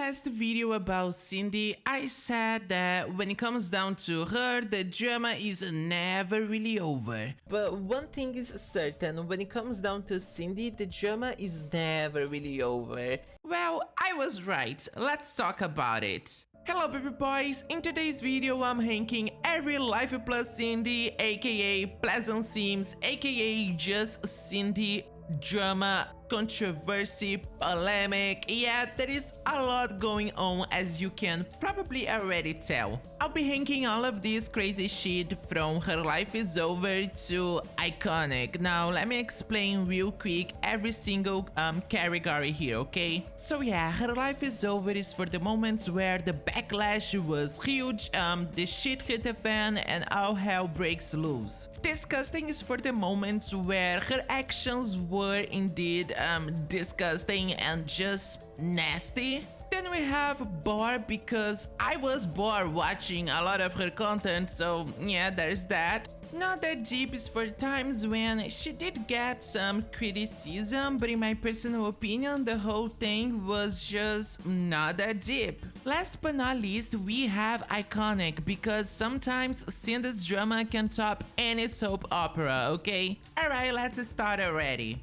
last video about Cindy, I said that when it comes down to her, the drama is never really over. But one thing is certain, when it comes down to Cindy, the drama is never really over. Well, I was right. Let's talk about it. Hello baby boys, in today's video I'm ranking every Life Plus Cindy, aka Pleasant Sims, aka just Cindy, drama, controversy, polemic. Yeah, there is a lot going on, as you can probably already tell. I'll be ranking all of this crazy shit from Her Life Is Over to Iconic. Now let me explain real quick every single category here, okay? So yeah, Her Life Is Over is for the moments where the backlash was huge, the shit hit the fan and all hell breaks loose. Disgusting is for the moments where her actions were indeed disgusting and just nasty. Then we have bored, because I was bored watching a lot of her content, so yeah, there's that. Not that deep is for times when she did get some criticism, but in my personal opinion, the whole thing was just not that deep. Last but not least, we have Iconic, because sometimes Cindy's drama can top any soap opera, okay? Alright, let's start already.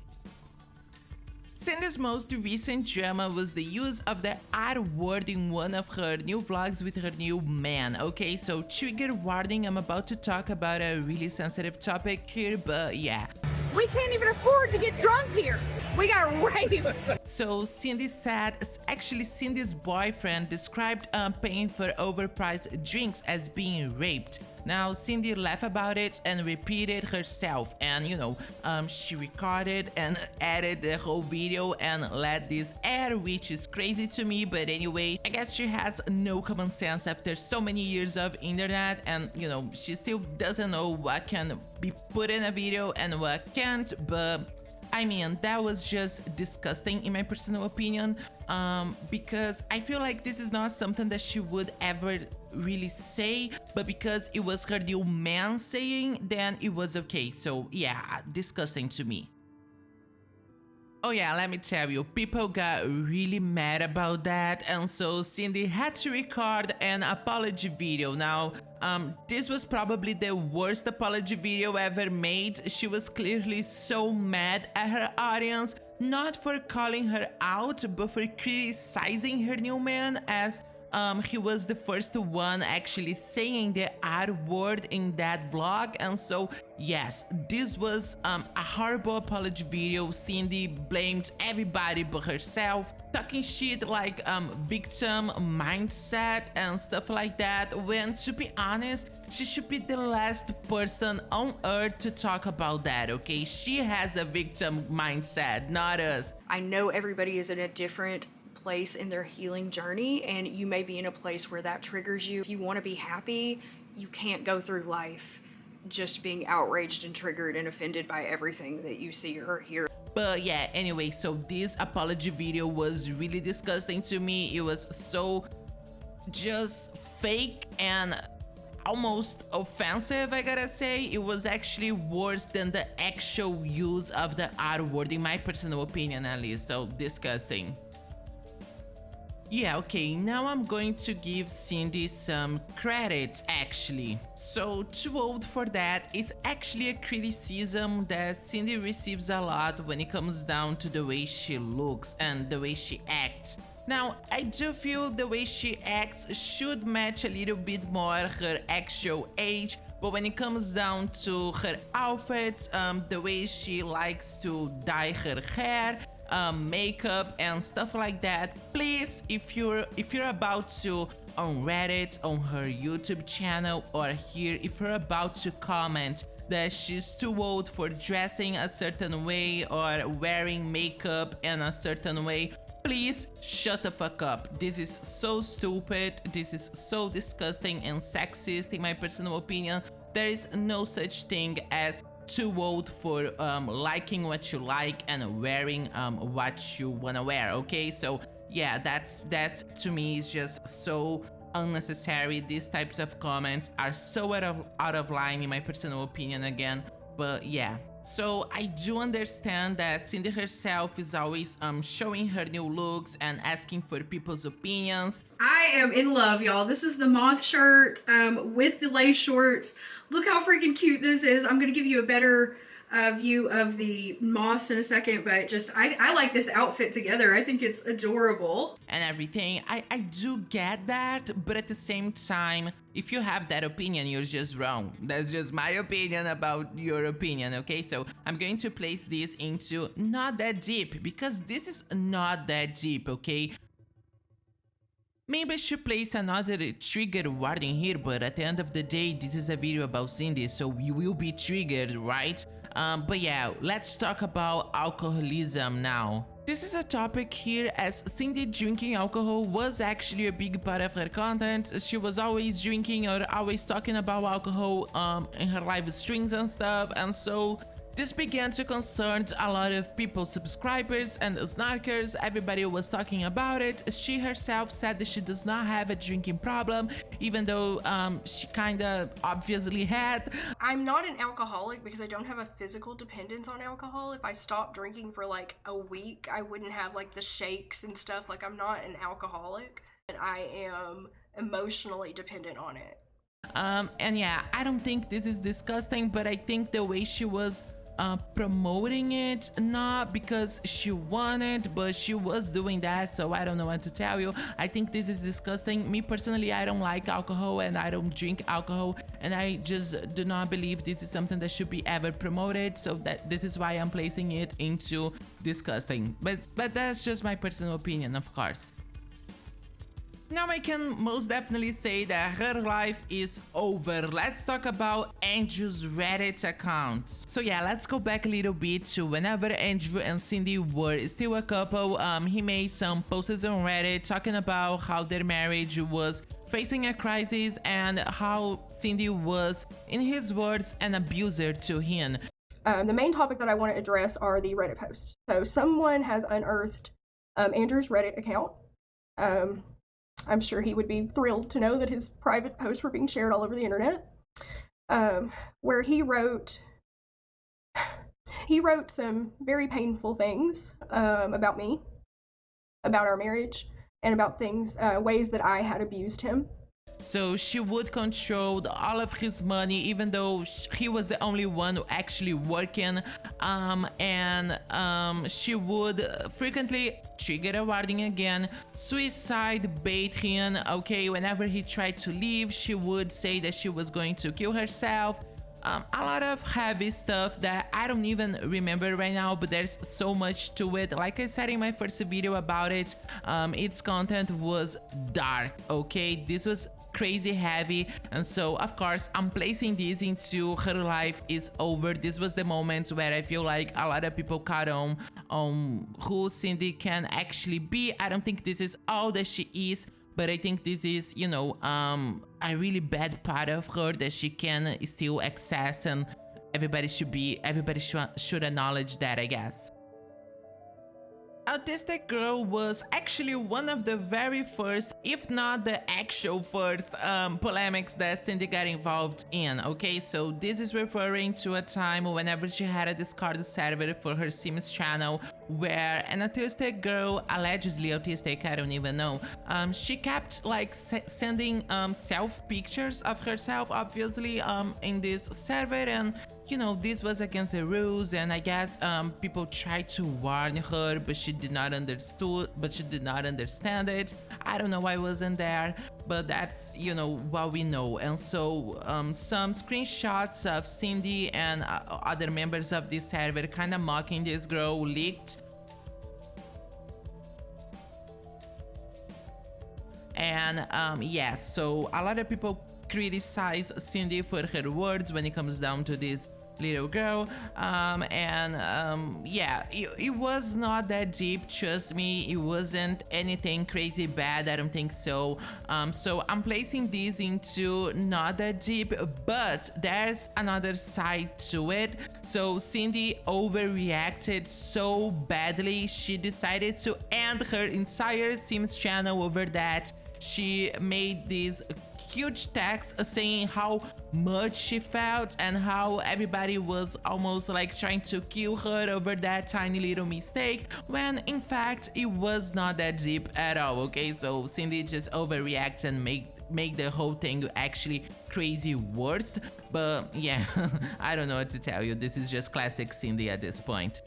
Cindy's most recent drama was the use of the R-word in one of her new vlogs with her new man. Okay, so trigger warning, I'm about to talk about a really sensitive topic here, but yeah. We can't even afford to get drunk here. We got raped. So Cindy said, actually Cindy's boyfriend described paying for overpriced drinks as being raped. Now Cindy laughed about it and repeated herself, and you know, she recorded and edited the whole video and let this air, which is crazy to me, but anyway, I guess she has no common sense after so many years of internet, and you know, she still doesn't know what can be put in a video and what can't. But I mean, that was just disgusting in my personal opinion, because I feel like this is not something that she would ever really say, but because it was her new man saying, then it was okay. So yeah, disgusting to me. Oh yeah, let me tell you, people got really mad about that, and so Cindy had to record an apology video. Now, this was probably the worst apology video ever made. She was clearly so mad at her audience, not for calling her out, but for criticizing her new man, as he was the first one actually saying the R-word in that vlog. And so yes, this was a horrible apology video. Cindy blamed everybody but herself, talking shit like victim mindset and stuff like that, when to be honest, she should be the last person on earth to talk about that, okay? She has a victim mindset, not us. I know everybody is in a different place in their healing journey, and you may be in a place where that triggers you. If you want to be happy, you can't go through life just being outraged and triggered and offended by everything that you see or hear. But yeah, anyway, so this apology video was really disgusting to me. It was so just fake and almost offensive, I gotta say. It was actually worse than the actual use of the R-word, in my personal opinion at least. So disgusting. Yeah, okay, now I'm going to give Cindy some credit, actually. So, too old for that is actually a criticism that Cindy receives a lot when it comes down to the way she looks and the way she acts. Now, I do feel the way she acts should match a little bit more her actual age, but when it comes down to her outfits, the way she likes to dye her hair, makeup and stuff like that, please, if you're about to on Reddit, on her YouTube channel, or here, if you're about to comment that she's too old for dressing a certain way or wearing makeup in a certain way, please shut the fuck up. This is so stupid, this is so disgusting and sexist in my personal opinion. There is no such thing as too old for liking what you like and wearing what you wanna wear, okay? So yeah, that's to me is just so unnecessary. These types of comments are so out of line in my personal opinion again. But yeah, So I do understand that Cindy herself is always showing her new looks and asking for people's opinions. I am in love, y'all. This is the moth shirt with the lace shorts. Look how freaking cute this is. I'm gonna give you a better view of the moths in a second, but just I like this outfit together. I think it's adorable. And everything. I do get that, but at the same time, if you have that opinion, you're just wrong. That's just my opinion about your opinion, okay? So I'm going to place this into not that deep, because this is not that deep, okay? Maybe I should place another trigger warning here, but at the end of the day, this is a video about Cindy, so you will be triggered, right? But yeah, let's talk about alcoholism now. This is a topic here, as Cindy drinking alcohol was actually a big part of her content. She was always drinking or always talking about alcohol in her live streams and stuff, and so this began to concern a lot of people, subscribers and snarkers. Everybody was talking about it. She herself said that she does not have a drinking problem, even though she kinda obviously had. I'm not an alcoholic because I don't have a physical dependence on alcohol. If I stopped drinking for like a week, I wouldn't have like the shakes and stuff. Like, I'm not an alcoholic, and I am emotionally dependent on it. And yeah, I don't think this is disgusting, but I think the way she was promoting it, not because she wanted, but she was doing that, so I don't know what to tell you. I think this is disgusting. Me personally, I don't like alcohol and I don't drink alcohol, and I just do not believe this is something that should be ever promoted, so that this is why I'm placing it into disgusting. But that's just my personal opinion, of course. Now I can most definitely say that her life is over. Let's talk about Andrew's Reddit account. So yeah, let's go back a little bit to whenever Andrew and Cindy were still a couple. He made some posts on Reddit talking about how their marriage was facing a crisis and how Cindy was, in his words, an abuser to him. The main topic that I want to address are the Reddit posts. So someone has unearthed Andrew's Reddit account. I'm sure he would be thrilled to know that his private posts were being shared all over the internet, where he wrote some very painful things about me, about our marriage, and about things, ways that I had abused him. So she would control all of his money, even though he was the only one actually working, and she would frequently trigger a warning again, suicide bait him, okay? Whenever he tried to leave, she would say that she was going to kill herself. A lot of heavy stuff that I don't even remember right now, but there's so much to it. Like I said in my first video about it, its content was dark, okay? This was crazy heavy, and so of course I'm placing this into her life is over. This was the moment where I feel like a lot of people caught on who Cindy can actually be. I don't think this is all that she is, but I think this is, you know, a really bad part of her that she can still access, and everybody should acknowledge that, I guess. Autistic Girl was actually one of the very first, if not the actual first, polemics that Cindy got involved in, okay? So this is referring to a time whenever she had a Discord server for her Sims channel, where an autistic girl, allegedly autistic, I don't even know, she kept like sending self pictures of herself, obviously, in this server, and you know, this was against the rules, and I guess people tried to warn her, but she did not understand it. I don't know why I wasn't there, but that's, you know, what we know. And so some screenshots of Cindy and other members of this server kind of mocking this girl leaked. And yes, so a lot of people criticize Cindy for her words when it comes down to this little girl, yeah, it was not that deep, trust me. It wasn't anything crazy bad, I don't think so. So I'm placing this into not that deep, but there's another side to it. So Cindy overreacted so badly, she decided to end her entire Sims channel over that. She made this huge text saying how much she felt and how everybody was almost like trying to kill her over that tiny little mistake, when in fact it was not that deep at all, okay? So Cindy just overreacts and make the whole thing actually crazy worse. But yeah, I don't know what to tell you. This is just classic Cindy at this point.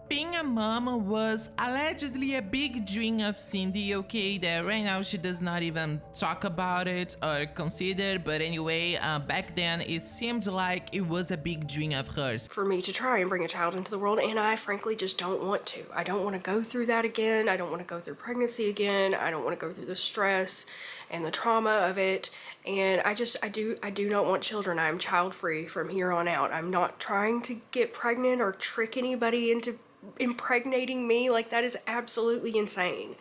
Being a mom was allegedly a big dream of Cindy, okay, that right now she does not even talk about it or consider, but anyway, back then it seemed like it was a big dream of hers. For me to try and bring a child into the world, and I frankly just don't want to. I don't want to go through that again. I don't want to go through pregnancy again. I don't want to go through the stress and the trauma of it. And I do not want children. I'm child free from here on out. I'm not trying to get pregnant or trick anybody into impregnating me. Like, that is absolutely insane.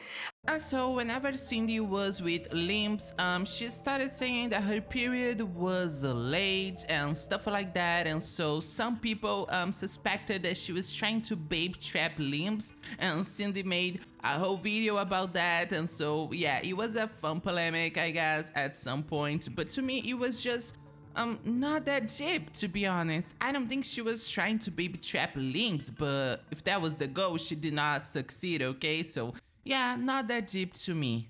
And so whenever Cindy was with Limbz, she started saying that her period was late and stuff like that, and so some people suspected that she was trying to babe trap Limbz, and Cindy made a whole video about that. And so yeah, it was a fun polemic, I guess, at some point, but to me it was just not that deep, to be honest. I don't think she was trying to baby trap Limbz, but if that was the goal, she did not succeed, okay? So yeah, not that deep to me.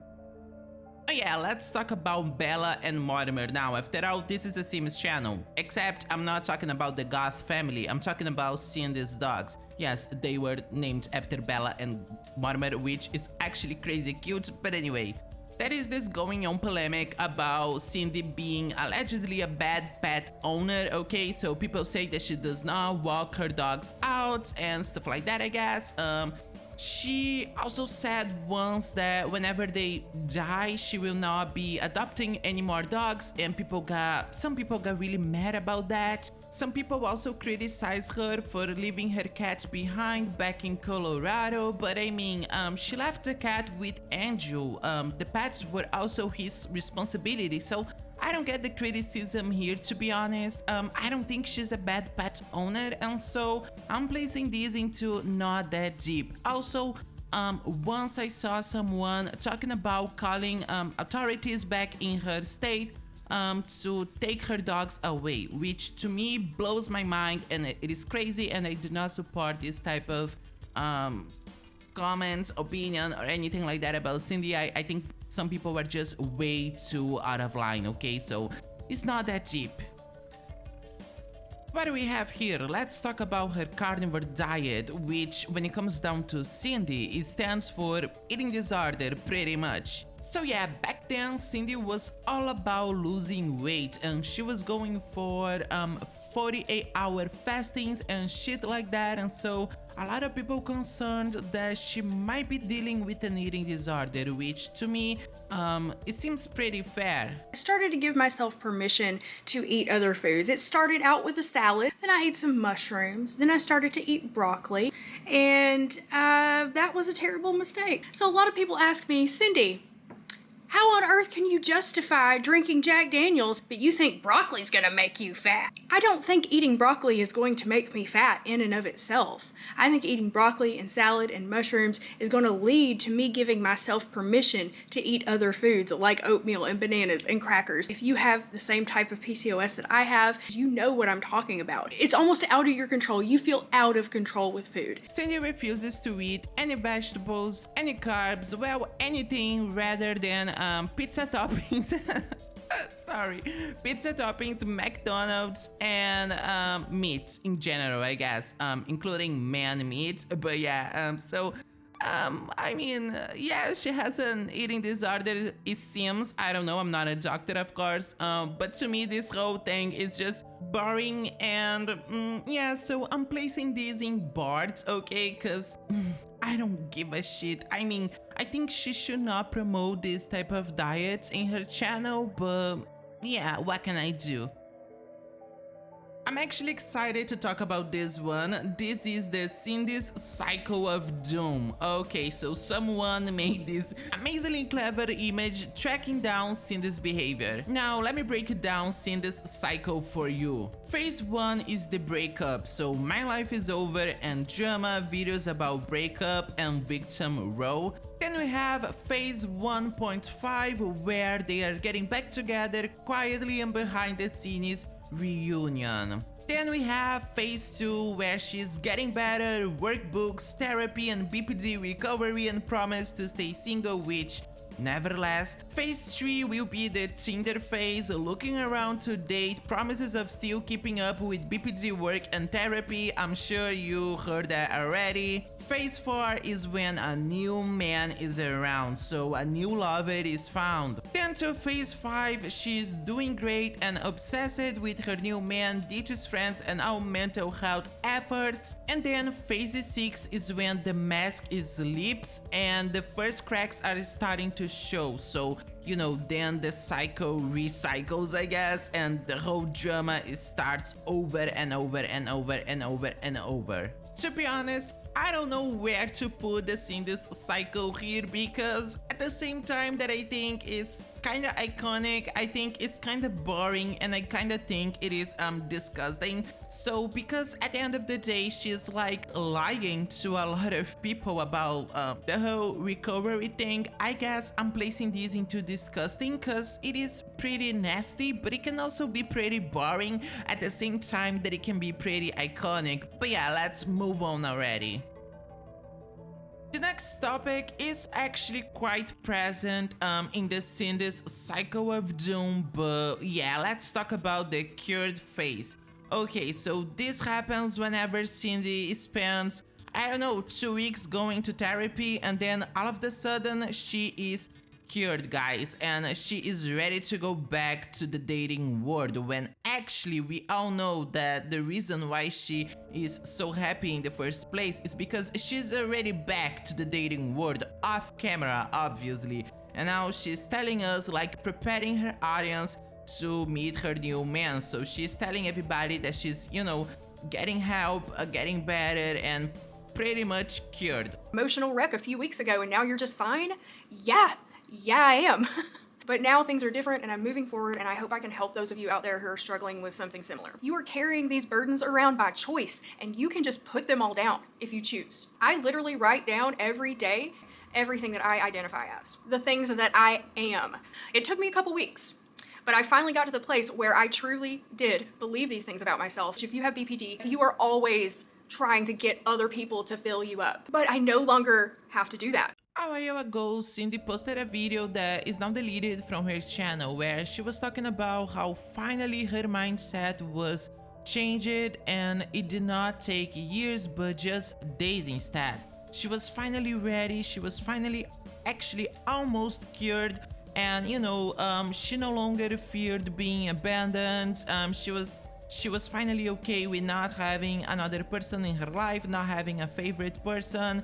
Oh yeah, let's talk about Bella and Mortimer now. After all, this is a Sims channel. Except I'm not talking about the Goth family, I'm talking about Cindy's dogs. Yes, they were named after Bella and Mortimer, which is actually crazy cute, but anyway. There is this going on polemic about Cindy being allegedly a bad pet owner, okay? So people say that she does not walk her dogs out and stuff like that, I guess. She also said once that whenever they die, she will not be adopting any more dogs, and some people got really mad about that. Some people also criticize her for leaving her cat behind back in Colorado, but I mean, she left the cat with Andrew. The pets were also his responsibility, so I don't get the criticism here, to be honest. I don't think she's a bad pet owner, and so I'm placing this into not that deep. Also, once I saw someone talking about calling authorities back in her state to take her dogs away, which to me blows my mind, and it is crazy, and I do not support this type of comments, opinion, or anything like that about Cindy. I think some people were just way too out of line, okay? So it's not that deep. What do we have here? Let's talk about her carnivore diet, which when it comes down to Cindy, it stands for eating disorder pretty much. So yeah, back then Cindy was all about losing weight, and she was going for 48-hour fastings and shit like that, and so a lot of people concerned that she might be dealing with an eating disorder, which to me, it seems pretty fair. I started to give myself permission to eat other foods. It started out with a salad, then I ate some mushrooms, then I started to eat broccoli, and that was a terrible mistake. So a lot of people ask me, Cindy, how on earth can you justify drinking Jack Daniels, but you think broccoli's gonna make you fat? I don't think eating broccoli is going to make me fat in and of itself. I think eating broccoli and salad and mushrooms is gonna lead to me giving myself permission to eat other foods like oatmeal and bananas and crackers. If you have the same type of PCOS that I have, you know what I'm talking about. It's almost out of your control. You feel out of control with food. Cindy refuses to eat any vegetables, any carbs, well, anything rather than pizza toppings. Sorry, pizza toppings, McDonald's, and meat in general, I guess, including man meat. But yeah, I mean, yeah, she has an eating disorder, it seems. I don't know, I'm not a doctor, of course, but to me this whole thing is just boring, and yeah, so I'm placing this in boards, okay, because I don't give a shit. I mean, I think she should not promote this type of diet in her channel, but yeah, what can I do? I'm actually excited to talk about this one. This is the Cindy's Cycle of Doom. Okay, so someone made this amazingly clever image tracking down Cindy's behavior. Now, let me break down Cindy's cycle for you. Phase 1 is the breakup, so my life is over and drama, videos about breakup and victim role. Then we have phase 1.5, where they are getting back together quietly and behind the scenes reunion. Then we have phase 2, where she's getting better, workbooks, therapy and BPD recovery, and promise to stay single, which never lasts. Phase 3 will be the Tinder phase, looking around to date, promises of still keeping up with BPD work and therapy. I'm sure you heard that already. Phase 4 is when a new man is around, so a new lover is found. Then to phase 5, she's doing great and obsessed with her new man, ditches friends and all mental health efforts. And then phase 6 is when the mask is slips and the first cracks are starting to show, so you know, then the cycle recycles, I guess, and the whole drama starts over and over and over and over and over. To be honest, I don't know where to put this in this cycle here, because at the same time that I think it's kind of iconic, I think it's kind of boring, and I kind of think it is disgusting. So because at the end of the day, she's like lying to a lot of people about the whole recovery thing, I guess I'm placing this into disgusting because it is pretty nasty, but it can also be pretty boring at the same time that it can be pretty iconic. But yeah, let's move on already. The next topic is actually quite present in the Cindy's cycle of doom, but yeah, let's talk about the cured phase. Okay, so this happens whenever Cindy spends, I don't know, 2 weeks going to therapy, and then all of a sudden she is cured, guys, and she is ready to go back to the dating world, when actually we all know that the reason why she is so happy in the first place is because she's already back to the dating world off camera, obviously, and now she's telling us, like, preparing her audience to meet her new man. So she's telling everybody that she's, you know, getting help, getting better, and pretty much cured. Emotional wreck a few weeks ago and now you're just fine? Yeah, I am. But now things are different and I'm moving forward, and I hope I can help those of you out there who are struggling with something similar. You are carrying these burdens around by choice, and you can just put them all down if you choose. I literally write down every day everything that I identify as, the things that I am. It took me a couple weeks, but I finally got to the place where I truly did believe these things about myself. If you have BPD, you are always trying to get other people to fill you up. But I no longer have to do that. A while ago, Cindy posted a video that is now deleted from her channel, where she was talking about how finally her mindset was changed and it did not take years but just days instead. She was finally ready, she was finally actually almost cured, and you know, she no longer feared being abandoned. She was finally okay with not having another person in her life, not having a favorite person.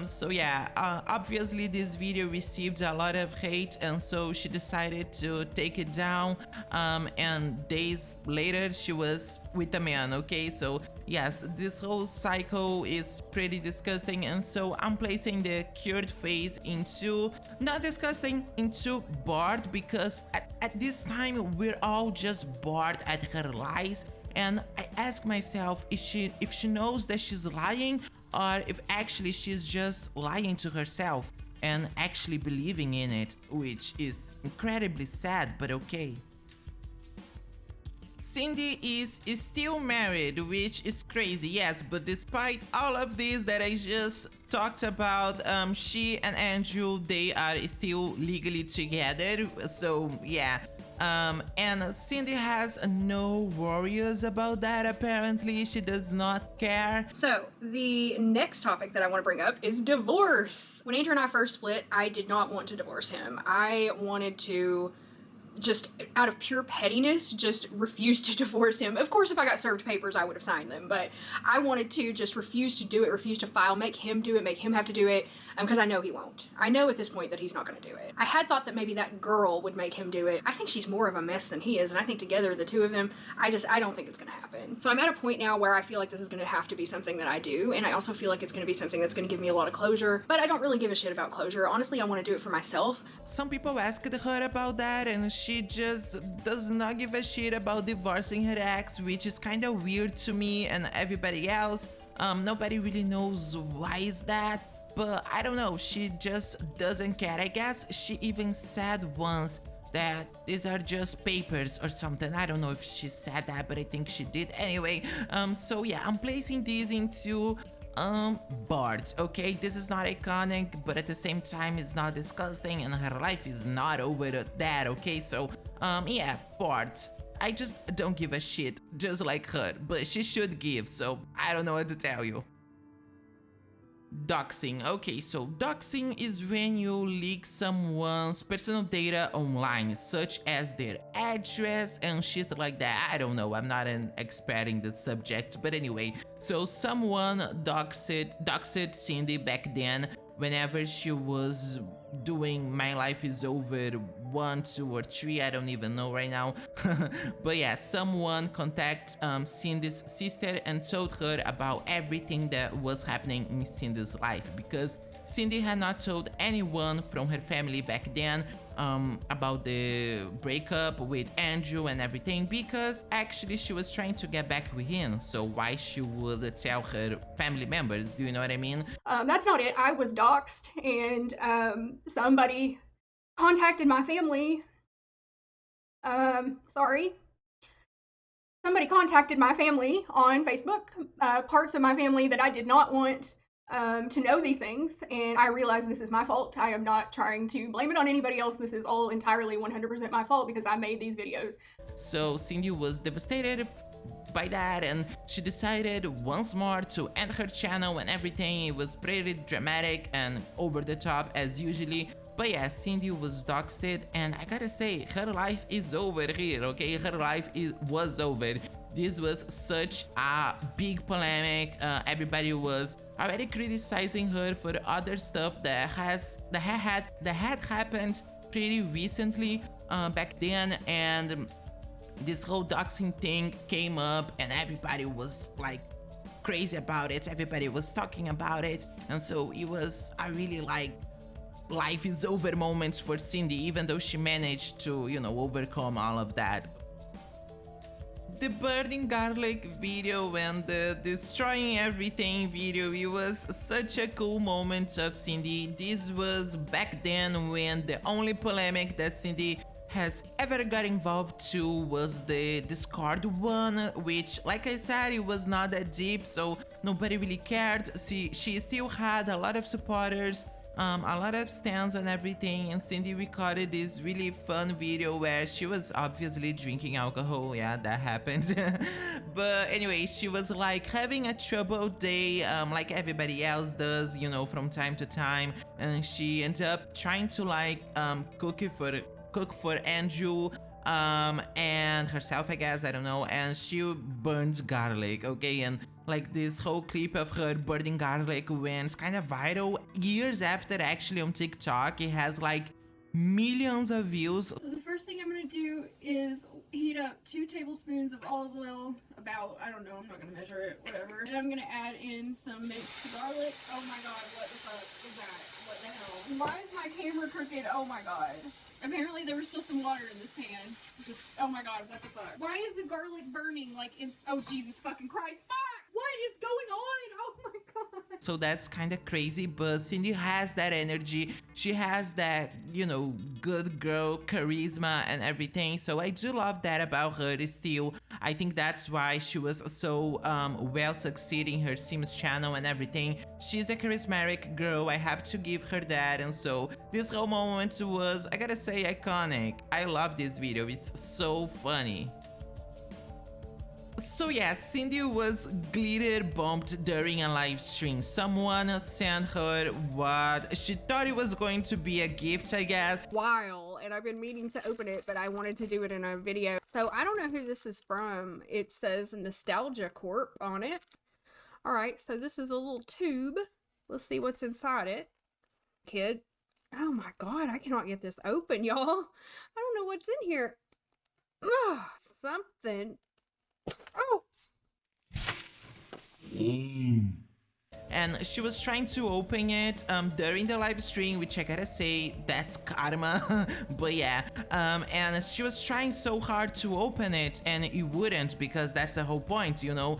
So yeah, obviously this video received a lot of hate, and so she decided to take it down. And days later, she was with a man, okay? So yes, this whole cycle is pretty disgusting, and so I'm placing the cured phase into, not disgusting, into bored, because at this time we're all just bored at her lies, and I ask myself, if she knows that she's lying, or if actually she's just lying to herself and actually believing in it, which is incredibly sad, but okay. Cindy is still married, which is crazy, yes, but despite all of this that I just talked about, she and Andrew, they are still legally together, so yeah. And Cindy has no worries about that, apparently. She does not care. So the next topic that I want to bring up is divorce. When Andrew and I first split, I did not want to divorce him. I wanted to, just out of pure pettiness, just refuse to divorce him. Of course, if I got served papers, I would have signed them, but I wanted to just refuse to do it, refuse to file, make him do it, make him have to do it, because I know he won't. I know at this point that he's not going to do it. I had thought that maybe that girl would make him do it. I think she's more of a mess than he is, and I think together, the two of them, I don't think it's going to happen. So I'm at a point now where I feel like this is going to have to be something that I do, and I also feel like it's going to be something that's going to give me a lot of closure, but I don't really give a shit about closure. Honestly, I want to do it for myself. Some people asked her about that, and she just does not give a shit about divorcing her ex, which is kind of weird to me and everybody else. Nobody really knows why is that. but I don't know, she just doesn't care. I guess she even said once that these are just papers or something. I don't know if she said that, but I think she did anyway. So yeah, I'm placing these into boards. Okay, this is not iconic, but at the same time it's not disgusting, and her life is not over that. Okay, so yeah, boards. I just don't give a shit, just like her, but she should give, so I don't know what to tell you. Doxing. Okay, so doxing is when you leak someone's personal data online, such as their address and shit like that. I don't know, I'm not an expert in the subject, but anyway, so someone doxed Cindy back then whenever she was doing My Life Is Over 1, 2, or 3, I don't even know right now. But yeah, someone contacted Cindy's sister and told her about everything that was happening in Cindy's life, because Cindy had not told anyone from her family back then about the breakup with Andrew and everything, because actually she was trying to get back with him, so why she would tell her family members? Do you know what I mean? That's not it. I was doxxed, and somebody contacted my family. Somebody contacted my family on Facebook, parts of my family that I did not want to know these things, and I realize this is my fault. I am not trying to blame it on anybody else. This is all entirely 100% my fault because I made these videos. So Cindy was devastated by that, and she decided once more to end her channel and everything. It was pretty dramatic and over the top as usually. But yeah, Cindy was doxed, and I gotta say, her life is over here, okay? Her life was over. This was such a big polemic. Everybody was already criticizing her for other stuff that had happened pretty recently back then, and this whole doxing thing came up, and everybody was like crazy about it. Everybody was talking about it, and so it was a really like life is over moments for Cindy, even though she managed to, you know, overcome all of that. The burning garlic video and the destroying everything video, it was such a cool moment of Cindy. This was back then when the only polemic that Cindy has ever got involved to was the Discord one, which, like I said, it was not that deep, so nobody really cared. She still had a lot of supporters, a lot of stands and everything, and Cindy recorded this really fun video where she was obviously drinking alcohol. Yeah, that happened. But anyway, she was like having a troubled day, like everybody else does, you know, from time to time, and she ended up trying to like cook for Andrew and herself, I guess, I don't know, and she burns garlic, okay? And like this whole clip of her burning garlic went kind of viral years after, actually, on TikTok. It has like millions of views. So the first thing I'm gonna do is heat up 2 tablespoons of olive oil, about, I don't know, I'm not gonna measure it, whatever. And I'm gonna add in some minced garlic. Oh my god, what the fuck is that? What the hell? Why is my camera crooked? Oh my god. Apparently there was still some water in this pan. Just, oh my god, what the fuck? Why is the garlic burning like oh Jesus fucking Christ, fuck! What is going on? Oh my god. So that's kind of crazy, but Cindy has that energy. She has that, you know, good girl charisma and everything. So I do love that about her still. I think that's why she was so well succeeding her Sims channel and everything. She's a charismatic girl, I have to give her that, and so this whole moment was, I gotta say, iconic. I love this video, it's so funny. So yeah, Cindy was glitter bombed during a live stream. Someone sent her what she thought it was going to be a gift, I guess. While, and I've been meaning to open it, but I wanted to do it in a video. So I don't know who this is from. It says Nostalgia Corp on it. All right, so this is a little tube. Let's see what's inside it. Kid. Oh my god, I cannot get this open, y'all. I don't know what's in here. Ugh, something. Oh! and she was trying to open it during the live stream, which I gotta say, that's karma. But yeah, and she was trying so hard to open it, and it wouldn't, because that's the whole point, you know.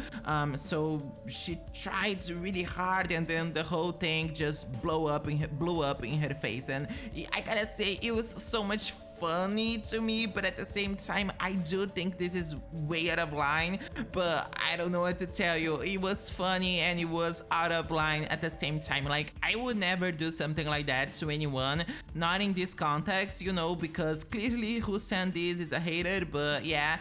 So she tried really hard, and then the whole thing just blew up in her face, and I gotta say, it was so much funny to me, but at the same time, I do think this is way out of line. But I don't know what to tell you. It was funny and it was out of line at the same time. Like, I would never do something like that to anyone, not in this context, you know, because clearly who sent this is a hater. But yeah,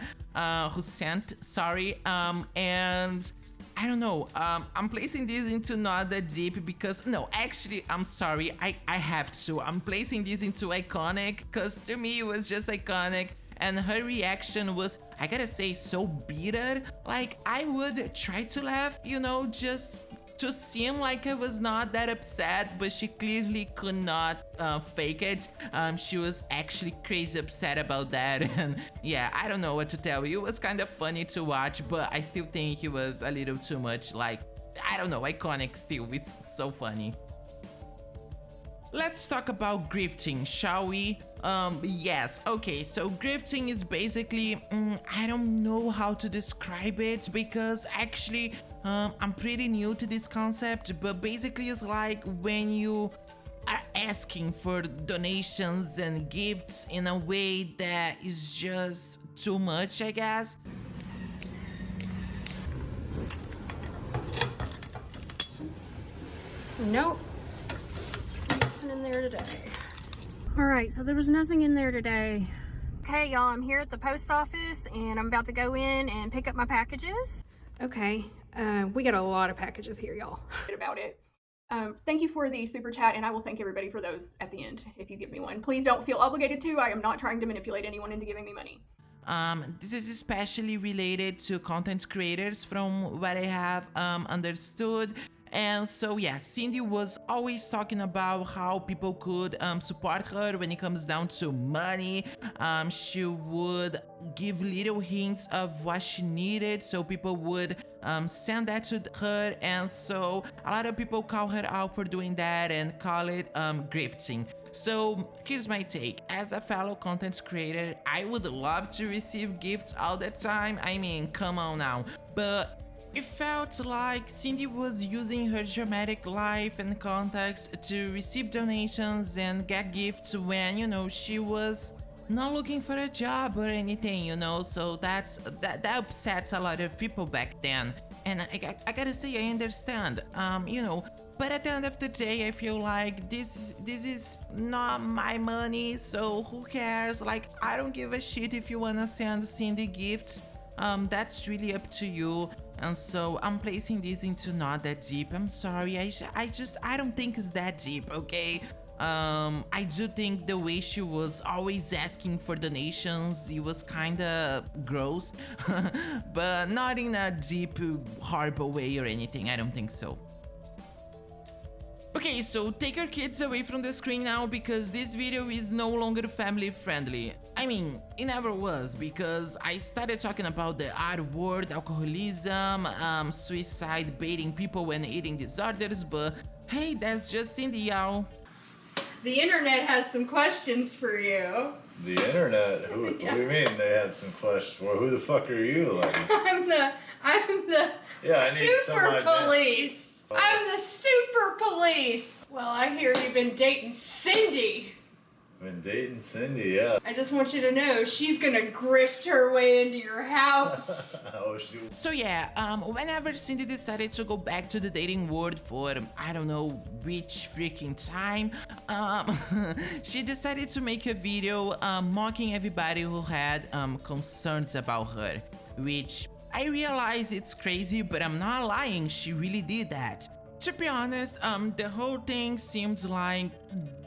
who sent, sorry. And I don't know, I'm placing this into not that deep because, no, actually, I'm sorry, I have to. I'm placing this into iconic, because to me it was just iconic, and her reaction was, I gotta say, so bitter. Like, I would try to laugh, you know, just to seem like I was not that upset, but she clearly could not fake it. She was actually crazy upset about that, and yeah, I don't know what to tell you. It was kind of funny to watch, but I still think it was a little too much, like, I don't know, iconic still. It's so funny. Let's talk about grifting, shall we? Yes, okay, so grifting is basically, I don't know how to describe it, because actually, I'm pretty new to this concept, but basically it's like when you are asking for donations and gifts in a way that is just too much, I guess. Nope. Nothing in there today. Alright, so there was nothing in there today. Okay, y'all, I'm here at the post office and I'm about to go in and pick up my packages. Okay, we got a lot of packages here, y'all. About it. Thank you for the super chat, and I will thank everybody for those at the end if you give me one. Please don't feel obligated to. I am not trying to manipulate anyone into giving me money. This is especially related to content creators from what I have understood. And so yeah, Cindy was always talking about how people could support her when it comes down to money. She would give little hints of what she needed, so people would send that to her, and so a lot of people call her out for doing that and call it grifting. So here's my take. As a fellow content creator, I would love to receive gifts all the time. I mean, come on now. But it felt like Cindy was using her dramatic life and context to receive donations and get gifts when, you know, she was not looking for a job or anything, you know. So that upsets a lot of people back then, and I gotta say, I understand, you know. But at the end of the day, I feel like this is not my money, so who cares? Like, I don't give a shit if you wanna send Cindy gifts. That's really up to you. And so I'm placing this into not that deep. I'm sorry, I don't think it's that deep, okay? I do think the way she was always asking for donations, it was kinda gross. But not in a deep, horrible way or anything, I don't think so. Okay, so take your kids away from the screen now, because this video is no longer family friendly. I mean, it never was, because I started talking about the R word, alcoholism, suicide, baiting people when eating disorders, but hey, that's just Cindy, y'all. The internet has some questions for you. The internet? What do you mean they have some questions? Well, who the fuck are you? Like, I'm the yeah, I need super police. I'm the super police. Well, I hear you've been dating Cindy. Been dating Cindy, yeah. I just want you to know she's gonna grift her way into your house. Oh, So yeah, whenever Cindy decided to go back to the dating world for, I don't know which freaking time, she decided to make a video mocking everybody who had concerns about her, which I realize it's crazy, but I'm not lying, she really did that. To be honest, the whole thing seems like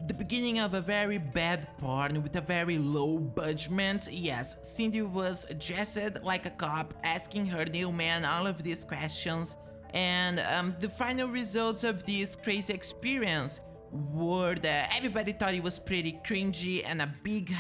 the beginning of a very bad porn with a very low budget. Yes, Cindy was dressed like a cop, asking her new man all of these questions, and the final results of this crazy experience were that everybody thought it was pretty cringy, and a big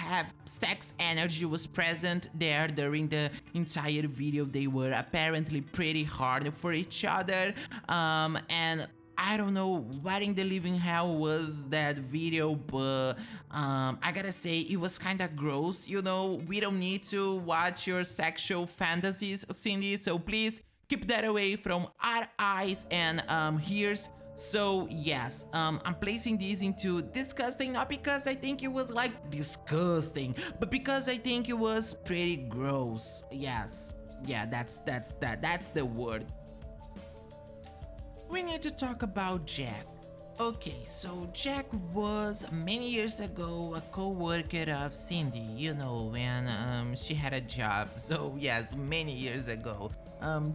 sex energy was present there during the entire video. They were apparently pretty hard for each other, and I don't know what in the living hell was that video, but I gotta say it was kind of gross. You know, we don't need to watch your sexual fantasies, Cindy, so please keep that away from our eyes and ears. So yes, I'm placing this into disgusting, not because I think it was like disgusting, but because I think it was pretty gross. Yes, yeah, that's the word. We need to talk about Jack. Okay, so Jack was many years ago a co-worker of Cindy, you know, when she had a job. So yes, many years ago.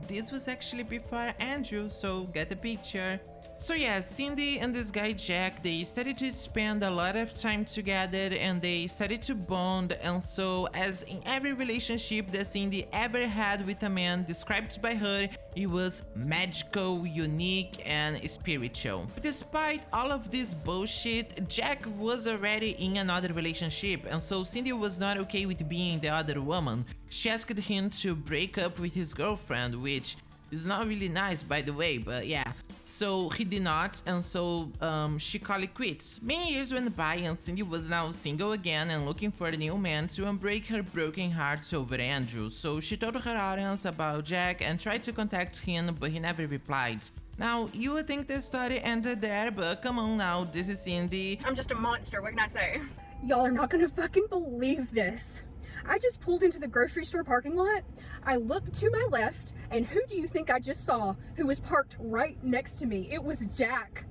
This was actually before Andrew, so get the picture. So yeah, Cindy and this guy Jack, they started to spend a lot of time together and they started to bond, and so as in every relationship that Cindy ever had with a man described by her, it was magical, unique, and spiritual. But despite all of this bullshit, Jack was already in another relationship, and so Cindy was not okay with being the other woman. She asked him to break up with his girlfriend, which is not really nice by the way, but yeah. So he did not, and so she called it quits. Many years went by and Cindy was now single again and looking for a new man to unbreak her broken heart over Andrew. So she told her audience about Jack and tried to contact him, but he never replied. Now, you would think the story ended there, but come on now, this is Cindy. I'm just a monster, what can I say? Y'all are not gonna fucking believe this. I just pulled into the grocery store parking lot. I looked to my left, and who do you think I just saw who was parked right next to me? It was Jack.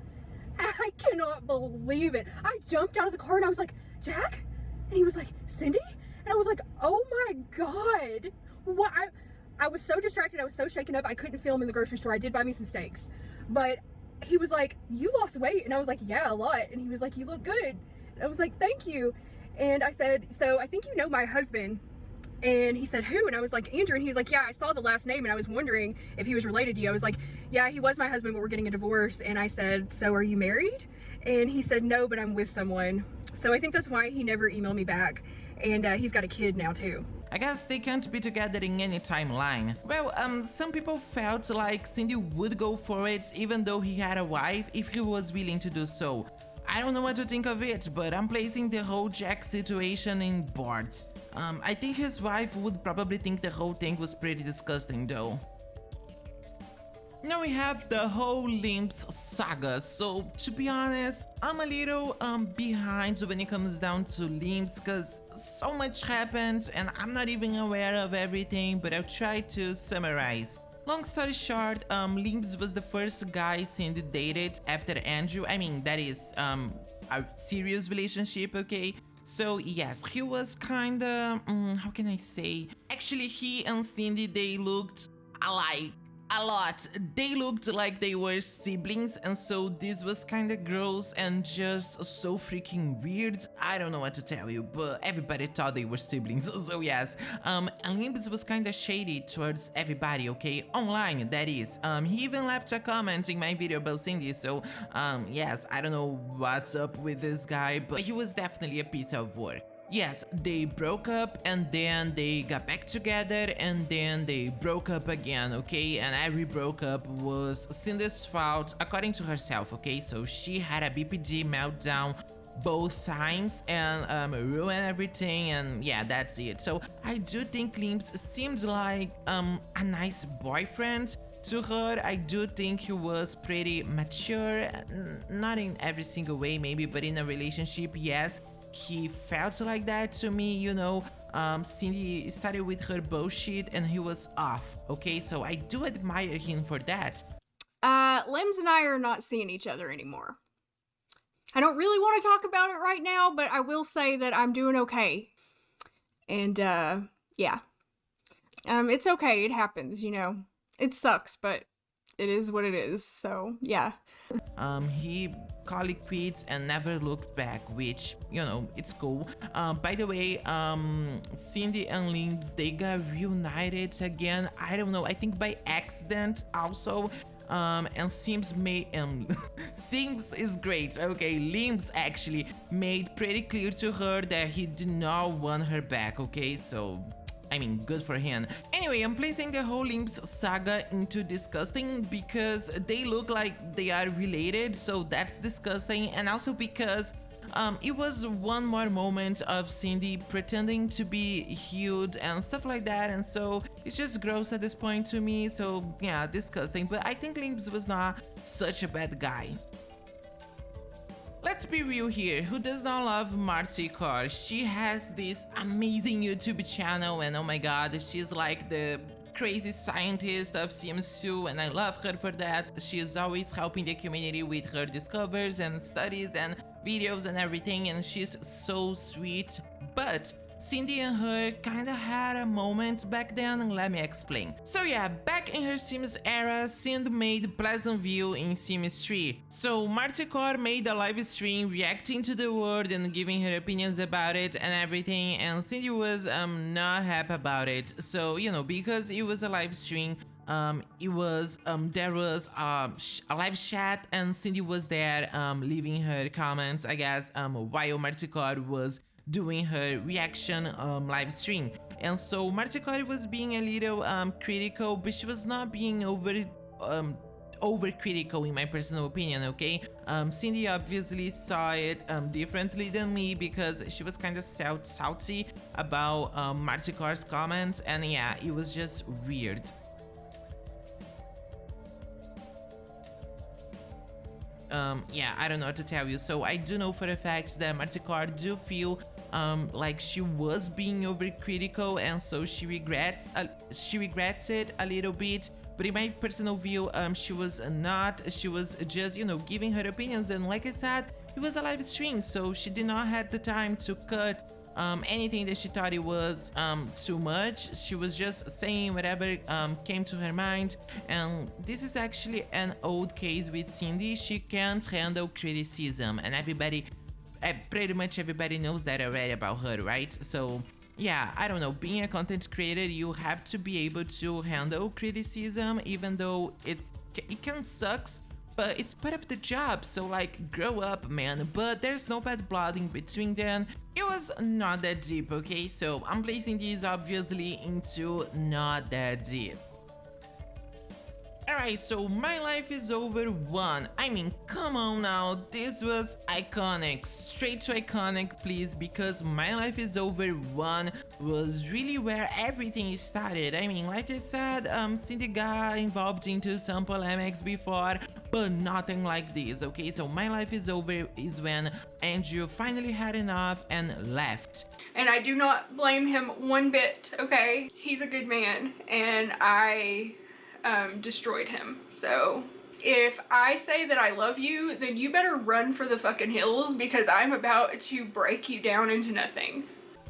I cannot believe it. I jumped out of the car and I was like, Jack? And he was like, Cindy? And I was like, oh my God. What? I was so distracted. I was so shaken up. I couldn't film in the grocery store. I did buy me some steaks. But he was like, you lost weight? And I was like, yeah, a lot. And he was like, you look good. And I was like, thank you. And I said, so I think you know my husband. And he said, who? And I was like, Andrew. And he's like, yeah, I saw the last name and I was wondering if he was related to you. I was like, yeah, he was my husband, but we're getting a divorce. And I said, so are you married? And he said, no, but I'm with someone. So I think that's why he never emailed me back. And he's got a kid now too. I guess they can't be together in any timeline. Well, some people felt like Cindy would go for it even though he had a wife if he was willing to do so. I don't know what to think of it, but I'm placing the whole Jack situation in boards. I think his wife would probably think the whole thing was pretty disgusting though. Now we have the whole Limbz saga, so to be honest, I'm a little behind when it comes down to Limbz because so much happened and I'm not even aware of everything, but I'll try to summarize. Long story short, Limbz was the first guy Cindy dated after Andrew. I mean, that is a serious relationship, okay? So yes, he was kinda, how can I say? Actually, he and Cindy, they looked alike. A lot. They looked like they were siblings, and so this was kinda gross and just so freaking weird. I don't know what to tell you, but everybody thought they were siblings, so yes. And Limbz was kinda shady towards everybody, okay? Online, that is. He even left a comment in my video about Cindy, so yes, I don't know what's up with this guy, but he was definitely a piece of work. Yes, they broke up and then they got back together and then they broke up again, okay? And every breakup was Cindy's fault, according to herself, okay? So she had a BPD meltdown both times and ruined everything, and yeah, that's it. So I do think Limbz seemed like a nice boyfriend to her. I do think he was pretty mature, not in every single way maybe, but in a relationship, yes. He felt like that to me, you know. Cindy started with her bullshit and he was off, okay? So I do admire him for that. Limbz and I are not seeing each other anymore. I don't really want to talk about it right now, but I will say that I'm doing okay. And, yeah. It's okay, it happens, you know. It sucks, but it is what it is, so, yeah. He called it quits and never looked back, which, you know, it's cool. By the way, Cindy and Limbz, they got reunited again. I don't know, I think by accident also. And Sims made Sims is great. Okay, Limbz actually made pretty clear to her that he did not want her back, okay? So I mean, good for him. Anyway, I'm placing the whole Limbz saga into disgusting because they look like they are related, so that's disgusting, and also because it was one more moment of Cindy pretending to be huge and stuff like that, and so it's just gross at this point to me, so yeah, disgusting. But I think Limbz was not such a bad guy. Let's be real here, who does not love Marty Carr? She has this amazing YouTube channel, and oh my god, she's like the crazy scientist of Sims 2, and I love her for that. She is always helping the community with her discoveries and studies and videos and everything, and she's so sweet. But Cindy and her kinda had a moment back then, and let me explain. So yeah, back in her Sims era, Cindy made Pleasantville in Sims 3. So Marty Carr made a live stream reacting to the world and giving her opinions about it and everything, and Cindy was not happy about it. So, you know, because it was a live stream, there was a live chat, and Cindy was there leaving her comments, I guess, while Marty Carr was doing her reaction live stream. And so Marty Carr was being a little critical, but she was not being over critical in my personal opinion, okay? Cindy obviously saw it differently than me because she was kind of salty about Marty Carr's comments, and yeah, it was just weird. Yeah, I don't know what to tell you. So I do know for a fact that Marty Carr do feel like she was being overcritical, and so she regrets it a little bit. But in my personal view, she was not. She was just, you know, giving her opinions, and like I said, it was a live stream, so she did not have the time to cut anything that she thought it was too much. She was just saying whatever came to her mind, and this is actually an old case with Cindy. She can't handle criticism, and pretty much everybody knows that already about her, right? So yeah, I don't know, being a content creator, you have to be able to handle criticism, even though it can suck, but it's part of the job, so like, grow up, man. But there's no bad blood in between them. It was not that deep, okay? So I'm placing these obviously into not that deep. Alright, so My Life is Over 1. I mean, come on now, this was iconic. Straight to iconic, please, because My Life is Over 1 was really where everything started. I mean, like I said, Cindy got involved into some polemics before, but nothing like this, okay? So My Life is Over is when Andrew finally had enough and left. And I do not blame him one bit, okay? He's a good man, and I destroyed him. So if I say that I love you, then you better run for the fucking hills, because I'm about to break you down into nothing.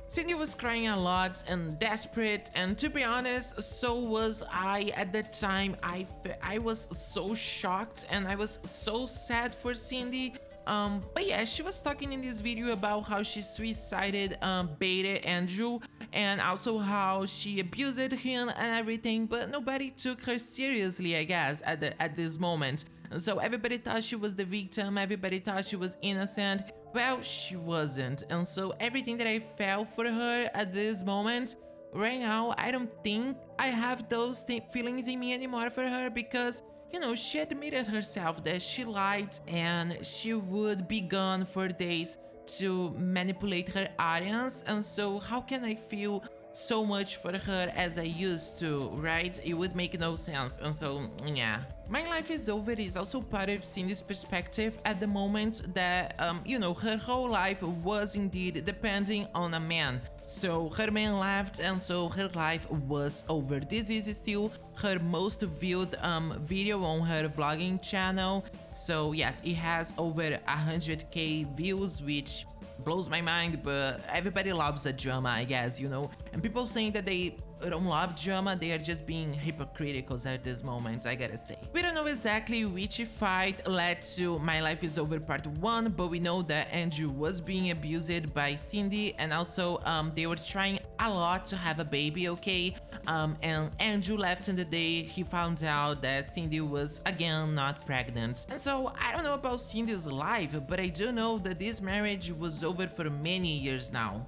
Cindy was crying a lot and desperate, and to be honest, so was I at that time. I was so shocked and I was so sad for Cindy. But yeah, she was talking in this video about how she suicided baited Andrew, and also how she abused him and everything, but nobody took her seriously, I guess, at this moment. And so everybody thought she was the victim, everybody thought she was innocent. Well, she wasn't, and so everything that I felt for her at this moment, right now, I don't think I have those feelings in me anymore for her, because, you know, she admitted herself that she lied and she would be gone for days to manipulate her audience, and so how can I feel so much for her as I used to, right? It would make no sense. And so yeah, My Life is Over is also part of Cindy's perspective at the moment that you know, her whole life was indeed depending on a man. So her man left, and so her life was over. This is still her most viewed video on her vlogging channel. So yes, it has over 100k views, which blows my mind, but everybody loves a drama, I guess, you know. And people saying that they don't love drama, they are just being hypocritical at this moment, I gotta say. We don't know exactly which fight led to My Life is Over Part 1, but we know that Andrew was being abused by Cindy, and also they were trying a lot to have a baby, okay? And Andrew left in the day he found out that Cindy was again not pregnant. And so I don't know about Cindy's life, but I do know that this marriage was over for many years now.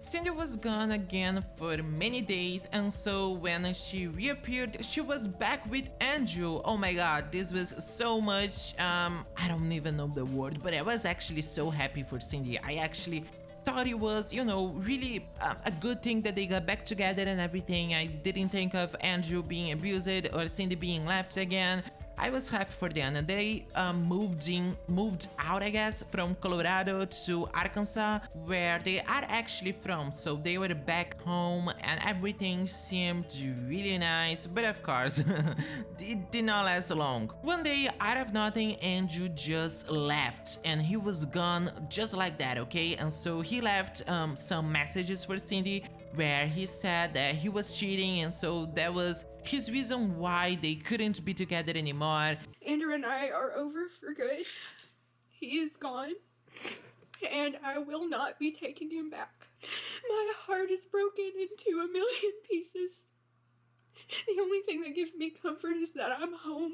Cindy was gone again for many days, and so when she reappeared, she was back with Andrew. Oh my god, this was so much, I don't even know the word, but I was actually so happy for Cindy. I actually thought it was, you know, really a good thing that they got back together and everything. I didn't think of Andrew being abused or Cindy being left again. I was happy for them, and they moved out, I guess, from Colorado to Arkansas, where they are actually from. So they were back home, and everything seemed really nice. But of course, it did not last long. One day, out of nothing, Andrew just left, and he was gone just like that. Okay, and so he left some messages for Cindy, where he said that he was cheating, and so that was his reason why they couldn't be together anymore. Andrew and I are over for good. He is gone, and I will not be taking him back. My heart is broken into a million pieces. The only thing that gives me comfort is that I'm home,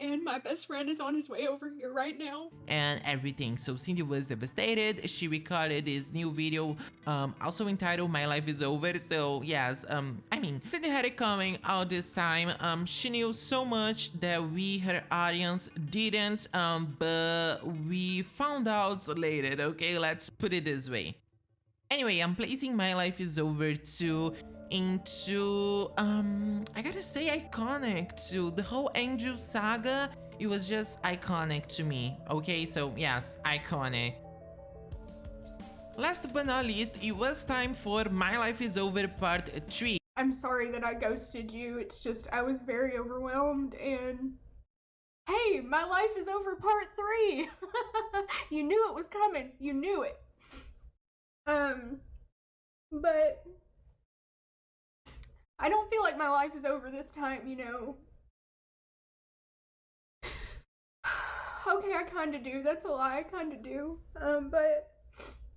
and my best friend is on his way over here right now. And everything. So Cindy was devastated. She recorded this new video, also entitled "My Life Is Over." So yes, I mean, Cindy had it coming all this time. She knew so much that we, her audience, didn't. But we found out later. Okay, let's put it this way. Anyway, I'm placing "My Life Is Over" into I gotta say iconic to the whole Angel saga. It was just iconic to me. Okay, so yes, iconic. Last but not least, it was time for My Life Is Over Part 3. I'm sorry that I ghosted you. It's just I was very overwhelmed, and hey, My Life Is Over Part 3. You knew it was coming. You knew it. But I don't feel like my life is over this time, you know. Okay, I kinda do. That's a lie, I kinda do. But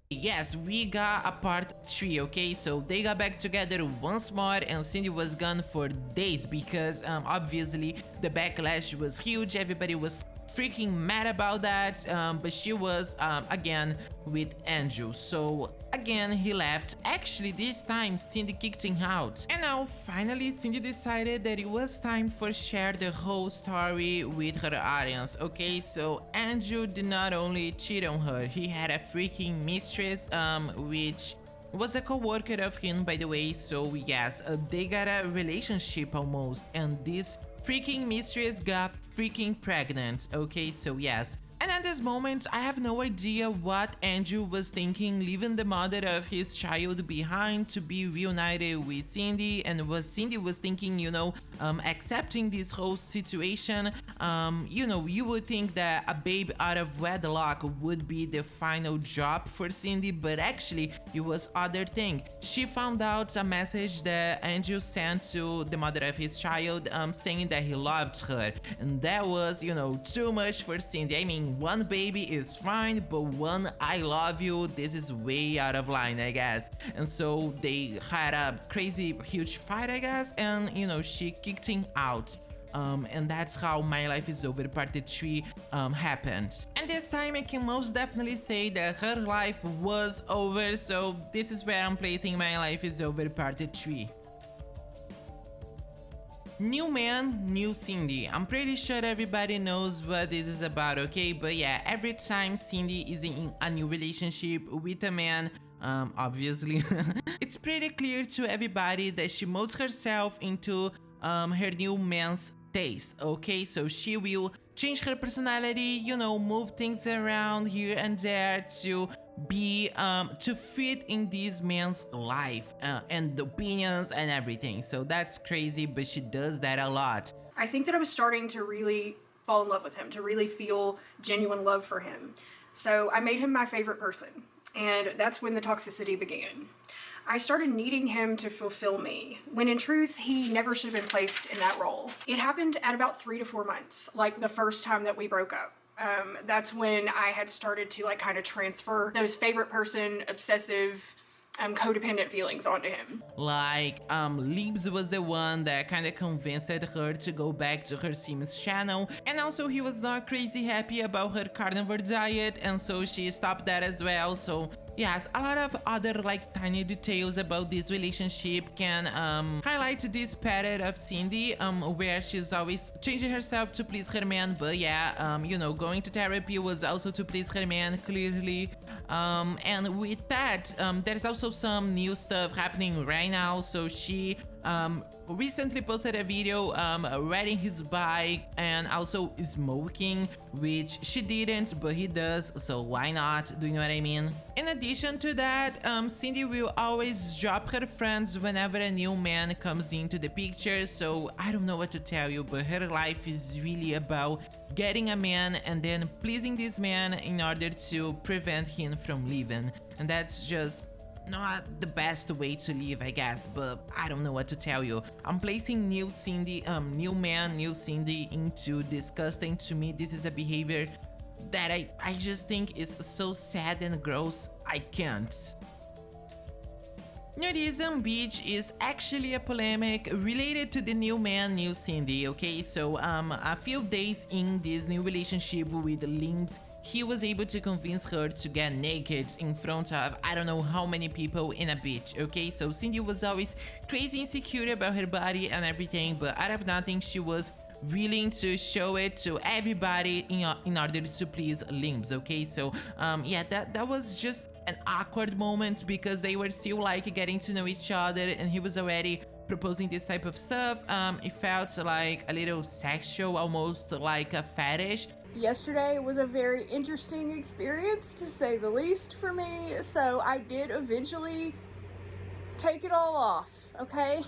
yes, we got a part 3, okay? So they got back together once more, and Cindy was gone for days because obviously the backlash was huge. Everybody was freaking mad about that, but she was again with Andrew. So again he left. Actually, this time Cindy kicked him out, and now finally Cindy decided that it was time for share the whole story with her audience. Okay, so Andrew did not only cheat on her, he had a freaking mistress, which was a co-worker of him, by the way. So yes, they got a relationship almost, and this freaking mistress got freaking pregnant. Okay, so yes. And at this moment, I have no idea what Andrew was thinking, leaving the mother of his child behind to be reunited with Cindy, and what Cindy was thinking, you know, accepting this whole situation. You know, you would think that a babe out of wedlock would be the final job for Cindy, but actually it was other thing. She found out a message that Andrew sent to the mother of his child, saying that he loved her, and that was, you know, too much for Cindy. I mean, one baby is fine, but one "I love you," this is way out of line, I guess. And so they had a crazy huge fight, I guess, and you know, she kicked him out. And that's how My Life Is Over Part 3 happened. And this time I can most definitely say that her life was over, so this is where I'm placing My Life Is Over Part 3. New man, new Cindy. I'm pretty sure everybody knows what this is about, okay? But yeah, every time Cindy is in a new relationship with a man, obviously, it's pretty clear to everybody that she molds herself into her new man's taste, okay? So she will change her personality, you know, move things around here and there to be to fit in this man's life and opinions and everything. So that's crazy, but she does that a lot. I think that I was starting to really fall in love with him, to really feel genuine love for him. So I made him my favorite person, and that's when the toxicity began. I started needing him to fulfill me, when in truth, he never should have been placed in that role. It happened at about 3 to 4 months, like the first time that we broke up. That's when I had started to like kind of transfer those favorite person, obsessive, codependent feelings onto him. Like, Limbz was the one that kind of convinced her to go back to her Sims channel, and also he was not crazy happy about her carnivore diet, and so she stopped that as well. So Yes, a lot of other like tiny details about this relationship can highlight this pattern of Cindy, where she's always changing herself to please her man. But yeah, you know, going to therapy was also to please her man, clearly. And with that, there's also some new stuff happening right now. So she recently posted a video riding his bike and also smoking, which she didn't, but he does, so why not? Do you know what I mean? In addition to that, Cindy will always drop her friends whenever a new man comes into the picture, so I don't know what to tell you, but her life is really about getting a man and then pleasing this man in order to prevent him from leaving, and that's just not the best way to live, I guess, but I don't know what to tell you. I'm placing new Cindy, new man, new Cindy into disgusting. To me, this is a behavior that I just think is so sad and gross. I can't. Nudism Beach is actually a polemic related to the new man, new Cindy, okay? So, a few days in this new relationship with Limbz, he was able to convince her to get naked in front of I don't know how many people in a beach, okay? So Cindy was always crazy insecure about her body and everything, but out of nothing she was willing to show it to everybody in order to please Limbz, okay? So yeah, that was just an awkward moment because they were still like getting to know each other and he was already proposing this type of stuff. It felt like a little sexual, almost like a fetish. Yesterday was a very interesting experience, to say the least, for me, so I did eventually take it all off, okay?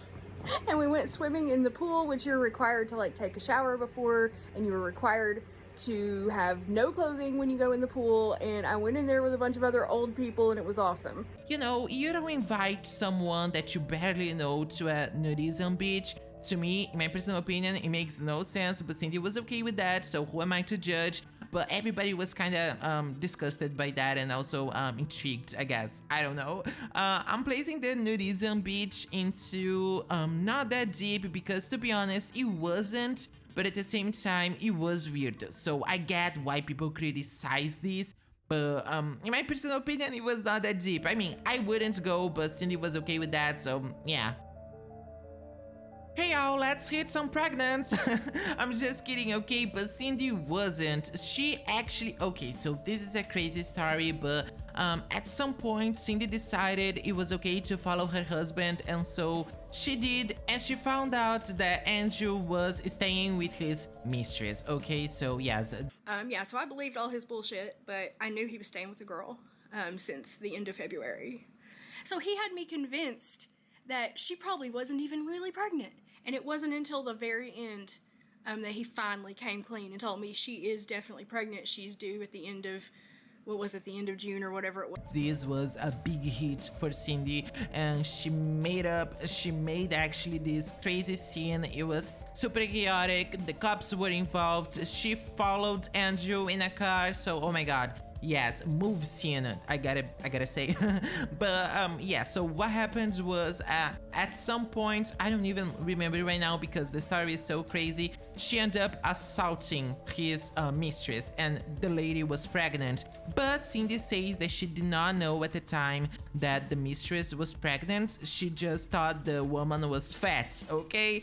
And we went swimming in the pool, which you're required to like take a shower before, and you're required to have no clothing when you go in the pool, and I went in there with a bunch of other old people and it was awesome. You know, you don't invite someone that you barely know to a nudism beach. To me, in my personal opinion, it makes no sense, but Cindy was okay with that, so who am I to judge? But everybody was kind of disgusted by that and also intrigued, I guess. I don't know. I'm placing the nudism beach into not that deep because, to be honest, it wasn't, but at the same time, it was weird. So I get why people criticize this, but in my personal opinion, it was not that deep. I mean, I wouldn't go, but Cindy was okay with that, so yeah. Hey y'all, let's hit some pregnant. I'm just kidding, okay, but Cindy wasn't. She actually, okay, so this is a crazy story, but at some point Cindy decided it was okay to follow her husband, and so she did, and she found out that Andrew was staying with his mistress, okay, so yes. Yeah, so I believed all his bullshit, but I knew he was staying with a girl since the end of February. So he had me convinced that she probably wasn't even really pregnant. And it wasn't until the very end that he finally came clean and told me she is definitely pregnant. She's due at the end of, what was it, the end of June or whatever it was. This was a big hit for Cindy, and she made actually this crazy scene. It was super chaotic. The cops were involved. She followed Andrew in a car, so oh my god. Yes, move scene, I gotta say. But yeah, so what happened was at some point, I don't even remember right now because the story is so crazy, she ended up assaulting his mistress and the lady was pregnant. But Cindy says that she did not know at the time that the mistress was pregnant. She just thought the woman was fat, okay?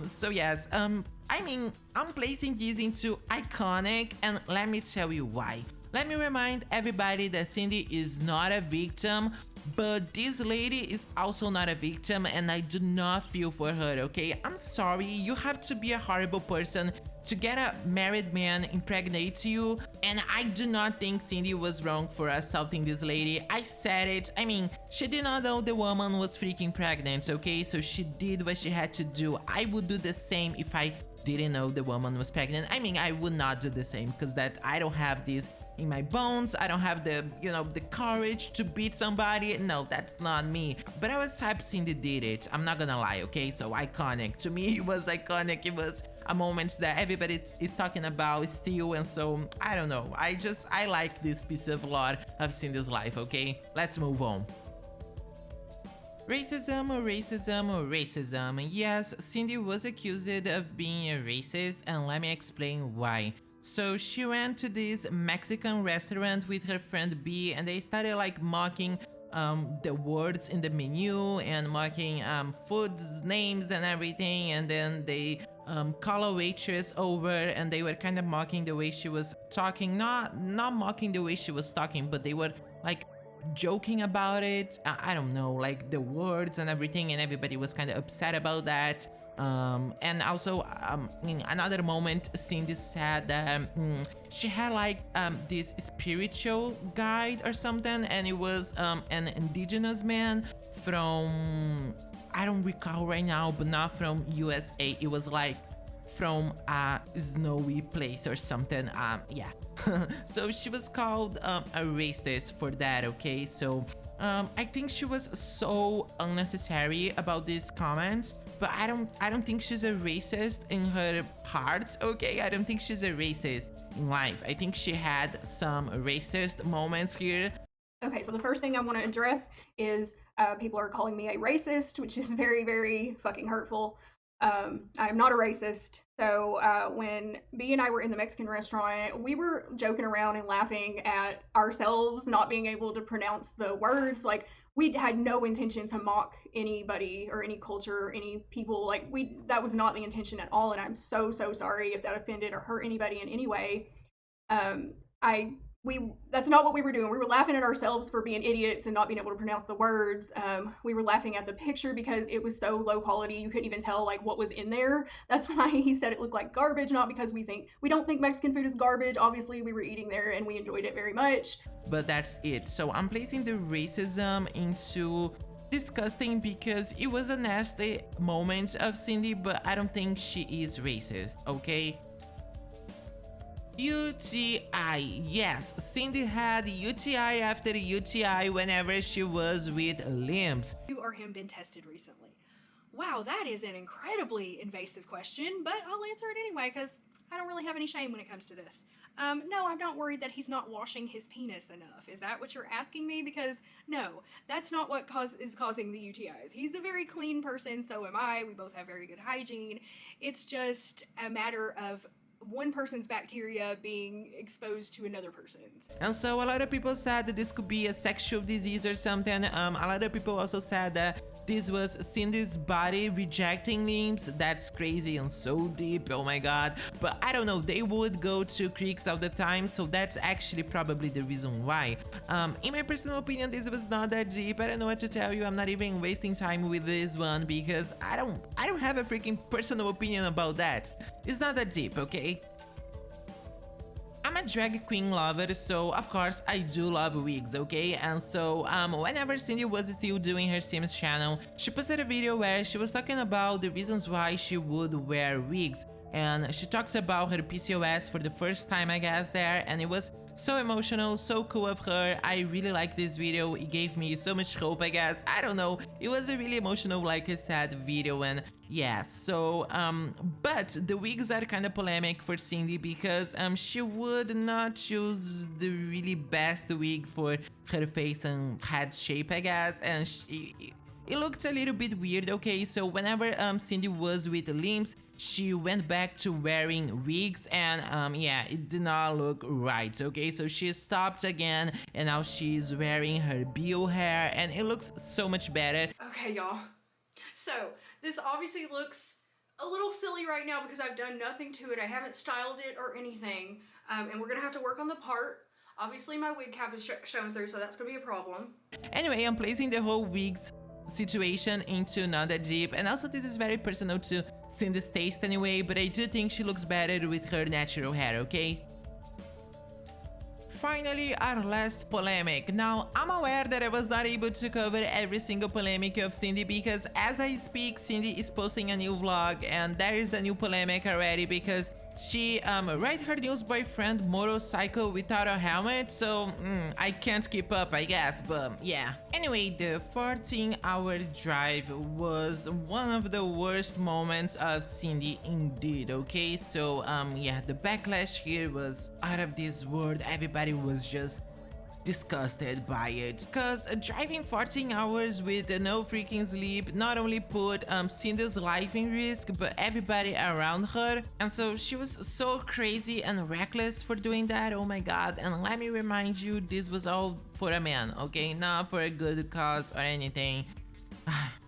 So yes, I mean, I'm placing this into iconic, and let me tell you why. Let me remind everybody that Cindy is not a victim, but this lady is also not a victim, and I do not feel for her, okay? I'm sorry, you have to be a horrible person to get a married man impregnate you, and I do not think Cindy was wrong for assaulting this lady. I said it. I mean, she did not know the woman was freaking pregnant, okay? So she did what she had to do. I would do the same if I didn't know the woman was pregnant. I mean, I would not do the same because that I don't have this in my bones. I don't have the, you know, the courage to beat somebody. No, that's not me. But I was happy Cindy did it. I'm not gonna lie, okay? So iconic. To me, it was iconic. It was a moment that everybody is talking about still, and so I don't know. I like this piece of lore of Cindy's life, okay? Let's move on. Racism, racism, racism. Yes, Cindy was accused of being a racist, and let me explain why. So she went to this Mexican restaurant with her friend B, and they started like mocking the words in the menu and mocking foods names and everything, and then they call a waitress over and they were kind of mocking the way she was talking, not mocking the way she was talking, but they were like joking about it. I don't know, like the words and everything, and everybody was kind of upset about that. And also in another moment, Cindy said that she had like this spiritual guide or something, and it was an indigenous man from, I don't recall right now, but not from USA. It was like from a snowy place or something. Yeah. So she was called a racist for that, okay? So I think she was so unnecessary about these comments, but I don't think she's a racist in her heart, okay? I don't think she's a racist in life. I think she had some racist moments here. Okay, so the first thing I want to address is people are calling me a racist, which is very, very fucking hurtful. I'm not a racist. So when B and I were in the Mexican restaurant, we were joking around and laughing at ourselves not being able to pronounce the words. Like, we had no intention to mock anybody or any culture or any people. Like, that was not the intention at all, and I'm so sorry if that offended or hurt anybody in any way. That's not what we were doing. We were laughing at ourselves for being idiots and not being able to pronounce the words. We were laughing at the picture because it was so low quality, you couldn't even tell like what was in there. That's why he said it looked like garbage, not because we don't think Mexican food is garbage. Obviously, we were eating there and we enjoyed it very much. But that's it. So I'm placing the racism into disgusting because it was a nasty moment of Cindy, but I don't think she is racist, okay? UTI. Yes, Cindy had UTI after UTI whenever she was with Limbz. You or him been tested recently? Wow, that is an incredibly invasive question, but I'll answer it anyway because I don't really have any shame when it comes to this. No, I'm not worried that he's not washing his penis enough. Is that what you're asking me? Because no, that's not what is causing the UTIs. He's a very clean person, so am I. We both have very good hygiene. It's just a matter of one person's bacteria being exposed to another person's. And so a lot of people said that this could be a sexual disease or something. A lot of people also said that this was Cindy's body rejecting Limbz. That's crazy and so deep, oh my god. But I don't know, they would go to creeks all the time, so that's actually probably the reason why. In my personal opinion, this was not that deep. I don't know what to tell you. I'm not even wasting time with this one because I don't have a freaking personal opinion about that. It's not that deep, okay? I'm a drag queen lover, so of course I do love wigs, okay? And so whenever Cindy was still doing her Sims channel, she posted a video where she was talking about the reasons why she would wear wigs, and she talked about her PCOS for the first time, I guess, there, and it was so emotional, so cool of her. I really liked this video. It gave me so much hope, I guess. I don't know, it was a really emotional, like I said, video. And yeah, so but the wigs are kind of polemic for Cindy because she would not choose the really best wig for her face and head shape, I guess, and it looked a little bit weird, okay? So whenever Cindy was with Limbz, she went back to wearing wigs, and yeah, it did not look right, okay? So she stopped again, and now she's wearing her bio hair, and it looks so much better. Okay, y'all. So this obviously looks a little silly right now because I've done nothing to it. I haven't styled it or anything, and we're gonna have to work on the part. Obviously, my wig cap is showing through, so that's gonna be a problem. Anyway, I'm placing the whole wigs situation into not that deep, and also this is very personal to Cindy's taste anyway, but I do think she looks better with her natural hair, okay? Finally, our last polemic. Now, I'm aware that I was not able to cover every single polemic of Cindy because as I speak, Cindy is posting a new vlog and there is a new polemic already because she ride her new boyfriend motorcycle without a helmet, so I can't keep up, I guess, but yeah. Anyway, the 14-hour drive was one of the worst moments of Cindy indeed, okay? So yeah, the backlash here was out of this world. Everybody was just disgusted by it, because driving 14 hours with no freaking sleep not only put Cindy's life in risk but everybody around her, and so she was so crazy and reckless for doing that. Oh my god. And let me remind you, this was all for a man, okay, not for a good cause or anything.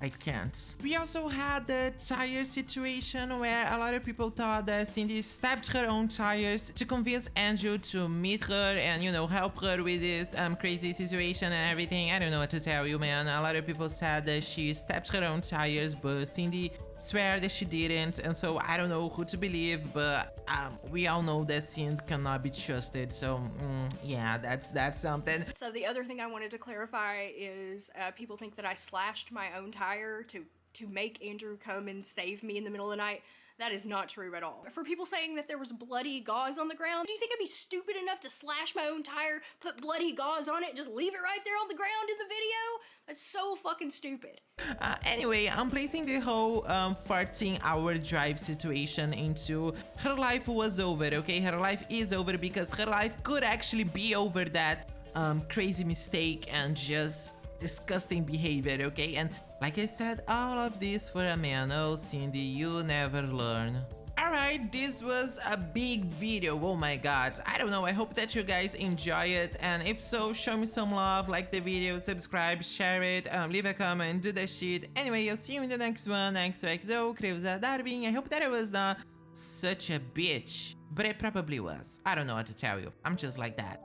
I can't. We also had the tire situation where a lot of people thought that Cindy stabbed her own tires to convince Andrew to meet her and, you know, help her with this crazy situation and everything. I don't know what to tell you, man. A lot of people said that she stabbed her own tires, but Cindy swear that she didn't, and so I don't know who to believe, but we all know that Cindy cannot be trusted, so yeah, that's something. So the other thing I wanted to clarify is people think that I slashed my own tire to make Andrew come and save me in the middle of the night. That is not true at all. For people saying that there was bloody gauze on the ground, do you think I'd be stupid enough to slash my own tire, put bloody gauze on it, and just leave it right there on the ground in the video? That's so fucking stupid. Anyway, I'm placing the whole 14-hour drive situation into her life was over, okay? Her life is over because her life could actually be over that crazy mistake and just disgusting behavior, okay? And like I said, all of this for a man. Oh, Cindy, you never learn. Alright, this was a big video. Oh my god. I don't know. I hope that you guys enjoy it. And if so, show me some love. Like the video, subscribe, share it, leave a comment, do that shit. Anyway, I'll see you in the next one. XOXO, Creusa Darwin. I hope that it was not such a bitch. But it probably was. I don't know what to tell you. I'm just like that.